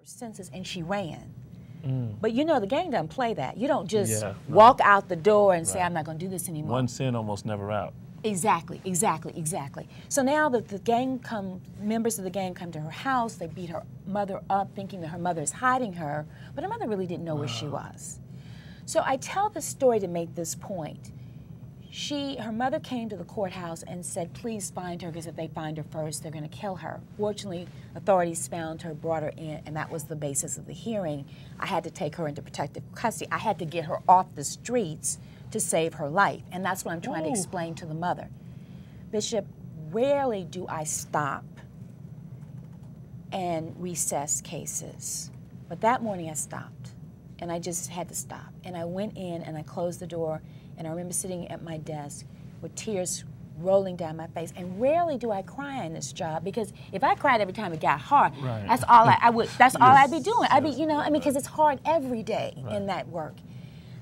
senses and she ran. But you know the gang doesn't play that. You don't just walk out the door and say, I'm not going to do this anymore. One sin, almost never out. Exactly. So now that the gang members of the gang come to her house, they beat her mother up thinking that her mother is hiding her, but her mother really didn't know where she was. So I tell this story to make this point. Her mother came to the courthouse and said, please find her, because if they find her first, they're going to kill her. Fortunately, authorities found her, brought her in, and that was the basis of the hearing. I had to take her into protective custody. I had to get her off the streets to save her life, and that's what I'm trying to explain to the mother. Bishop, rarely do I stop and recess cases, but that morning I stopped, and I just had to stop. And I went in and I closed the door, and I remember sitting at my desk with tears rolling down my face. And rarely do I cry in this job, because if I cried every time it got hard, that's all that's all I'd be doing. I'd be, you know, because it's hard every day in that work.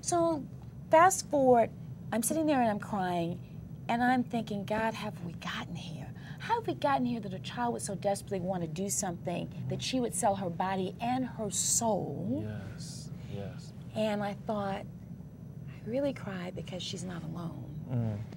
So fast forward, I'm sitting there and I'm crying, and I'm thinking, God, have we gotten here? How have we gotten here that a child would so desperately want to do something that she would sell her body and her soul? Yes, yes. And I thought, I really cried because she's not alone.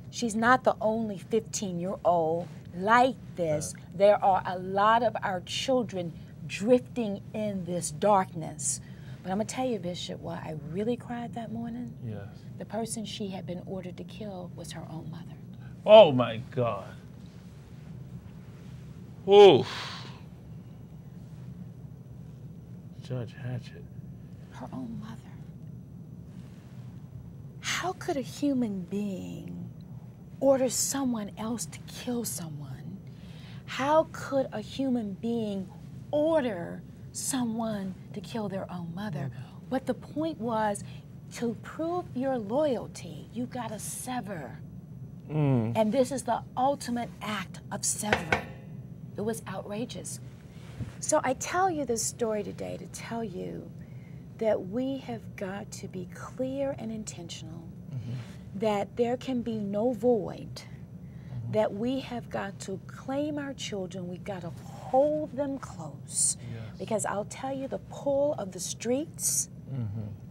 She's not the only 15-year-old like this. There are a lot of our children drifting in this darkness. But I'm going to tell you, Bishop, why I really cried that morning. Yes. The person she had been ordered to kill was her own mother. Oh, my God. Oof. Judge Hatchett. Her own mother. How could a human being order someone else to kill someone? How could a human being order someone to kill their own mother? But the point was, to prove your loyalty, you gotta sever. And this is the ultimate act of severing. It was outrageous. So I tell you this story today to tell you that we have got to be clear and intentional, that there can be no void, that we have got to claim our children, we've got to hold them close. Because I'll tell you, the pull of the streets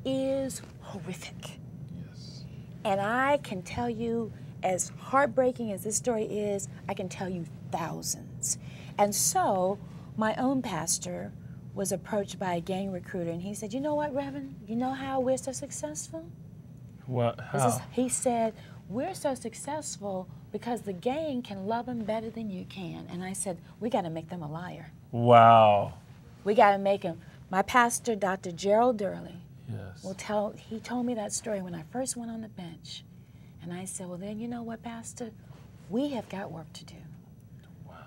is horrific. And I can tell you, as heartbreaking as this story is, I can tell you thousands. And so my own pastor was approached by a gang recruiter, and he said, you know what, Reverend, you know how we're so successful? What? How? He said, we're so successful because the gang can love them better than you can. And I said, we got to make them a liar. Wow. We got to make him. My pastor, Dr. Gerald Durley, he told me that story when I first went on the bench. And I said, well, then, you know what, Pastor? We have got work to do.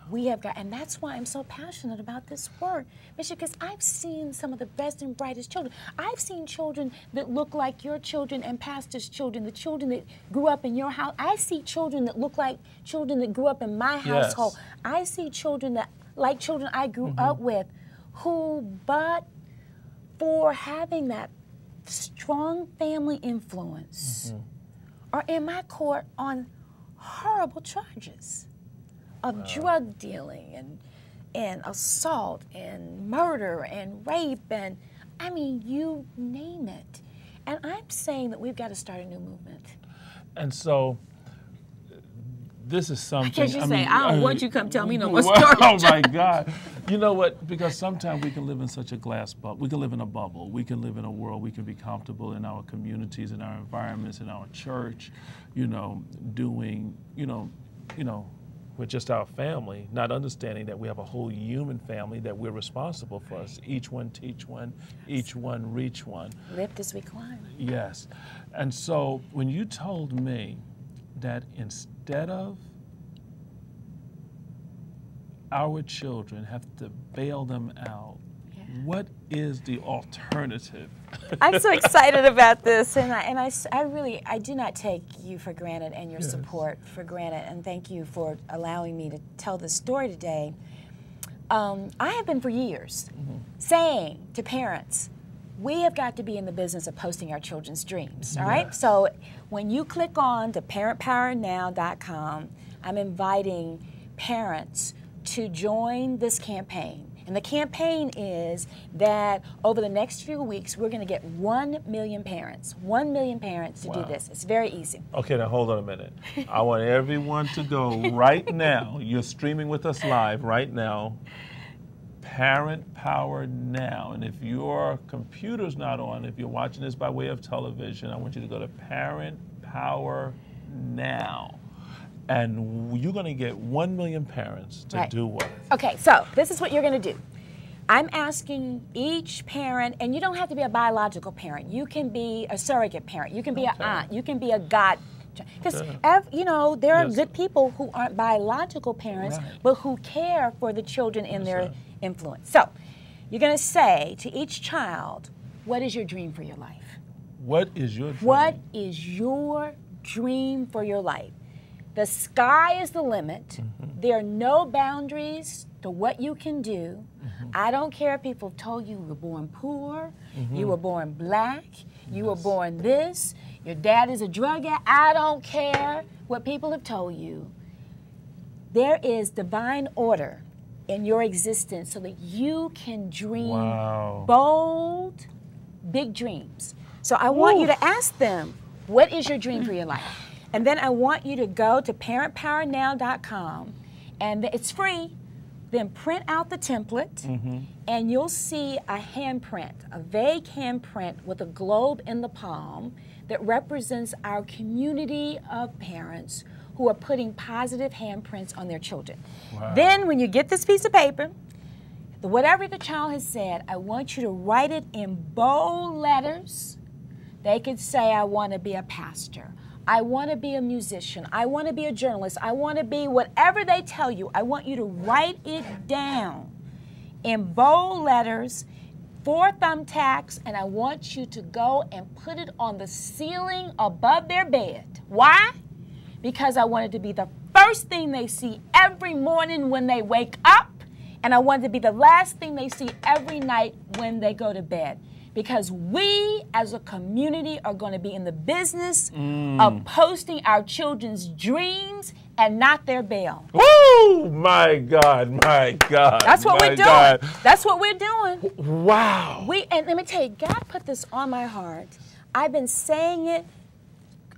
We have got, and that's why I'm so passionate about this work, Bishop, because I've seen some of the best and brightest children. I've seen children that look like your children and pastor's children, the children that grew up in your house. I see children that look like children that grew up in my household. I see children that, like children I grew up with, who, but for having that strong family influence, are in my court on horrible charges of drug dealing and assault and murder and rape and, I mean, you name it. And I'm saying that we've got to start a new movement. And so this is something. Because you say, I don't want you to come tell me no more stories. stories. Oh my God. You know what? Because sometimes we can live in such a glass bubble. We can live in a bubble. We can live in a world. We can be comfortable in our communities, in our environments, in our church, you know, doing, you know, with just our family, not understanding that we have a whole human family that we're responsible for us. Each one teach one, each one reach one. Lift as we climb. Yes. And so when you told me that instead of our children have to bail them out, what is the alternative? I'm so excited about this, and I do not take you for granted and your support for granted, and thank you for allowing me to tell this story today. I have been for years saying to parents, we have got to be in the business of posting our children's dreams, all right? So when you click on to parentpowernow.com, I'm inviting parents to join this campaign. And the campaign is that over the next few weeks, we're going to get 1 million parents, 1 million parents to do this. It's very easy. Okay, now hold on a minute. I want everyone to go right now. You're streaming with us live right now. Parent Power Now. And if your computer's not on, if you're watching this by way of television, I want you to go to Parent Power Now. And you're going to get 1 million parents to do what? Okay, so this is what you're going to do. I'm asking each parent, and you don't have to be a biological parent. You can be a surrogate parent. You can be an aunt. You can be a god. Because, you know, there are good people who aren't biological parents, but who care for the children in their influence. So you're going to say to each child, what is your dream for your life? What is your dream? What is your dream for your life? The sky is the limit. There are no boundaries to what you can do. I don't care if people told you were born poor, you were born black, you were born this, your dad is a drug addict. I don't care what people have told you. There is divine order in your existence so that you can dream bold, big dreams. So I want you to ask them, what is your dream for your life? And then I want you to go to parentpowernow.com, and it's free. Then print out the template, and you'll see a handprint, a vague handprint with a globe in the palm that represents our community of parents who are putting positive handprints on their children. Then when you get this piece of paper, whatever the child has said, I want you to write it in bold letters. They could say, I want to be a pastor. I want to be a musician. I want to be a journalist. I want to be whatever they tell you. I want you to write it down in bold letters, 4 thumbtacks, and I want you to go and put it on the ceiling above their bed. Why? Because I want it to be the first thing they see every morning when they wake up, and I want it to be the last thing they see every night when they go to bed. Because we as a community are going to be in the business of posting our children's dreams and not their bail. Woo! My God, my God. That's what we're doing. That's what we're doing. Wow. And let me tell you, God put this on my heart. I've been saying it,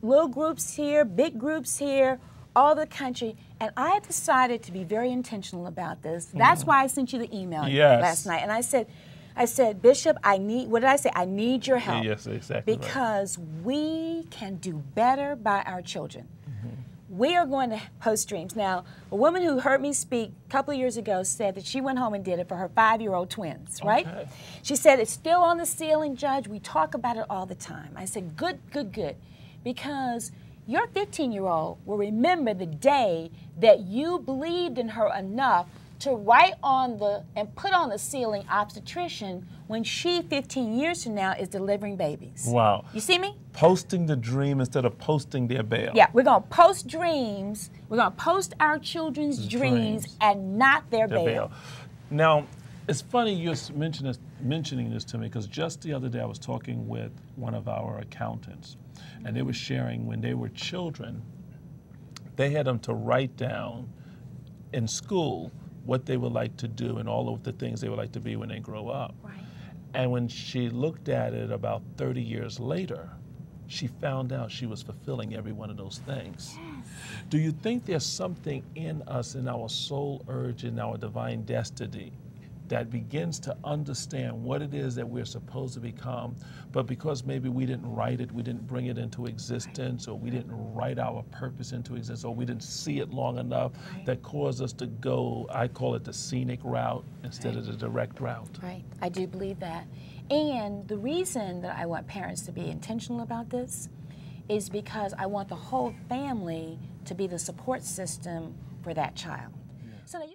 little groups here, big groups here, all the country, and I decided to be very intentional about this. That's why I sent you the email last night. And I said, Bishop, I need, what did I say? I need your help. Yes, exactly. Because we can do better by our children. We are going to post dreams. Now, a woman who heard me speak a couple of years ago said that she went home and did it for her 5-year-old twins, right? She said, it's still on the ceiling, Judge. We talk about it all the time. I said, good, good, good. Because your 15-year-old will remember the day that you believed in her enough to write on and put on the ceiling obstetrician when she, 15 years from now, is delivering babies. Wow. You see me? Posting the dream instead of posting their bail. Yeah, we're going to post dreams. We're going to post our children's dreams and not their bail. Now, it's funny you're mentioning this to me because just the other day I was talking with one of our accountants, and they were sharing when they were children, they had them to write down in school what they would like to do and all of the things they would like to be when they grow up. Right. And when she looked at it about 30 years later, she found out she was fulfilling every one of those things. Yes. Do you think there's something in us, in our soul urge, in our divine destiny, that begins to understand what it is that we're supposed to become, but because maybe we didn't write it, we didn't bring it into existence, or we didn't write our purpose into existence, or we didn't see it long enough, that caused us to go, I call it the scenic route instead of the direct route? Right, I do believe that. And the reason that I want parents to be intentional about this is because I want the whole family to be the support system for that child. So now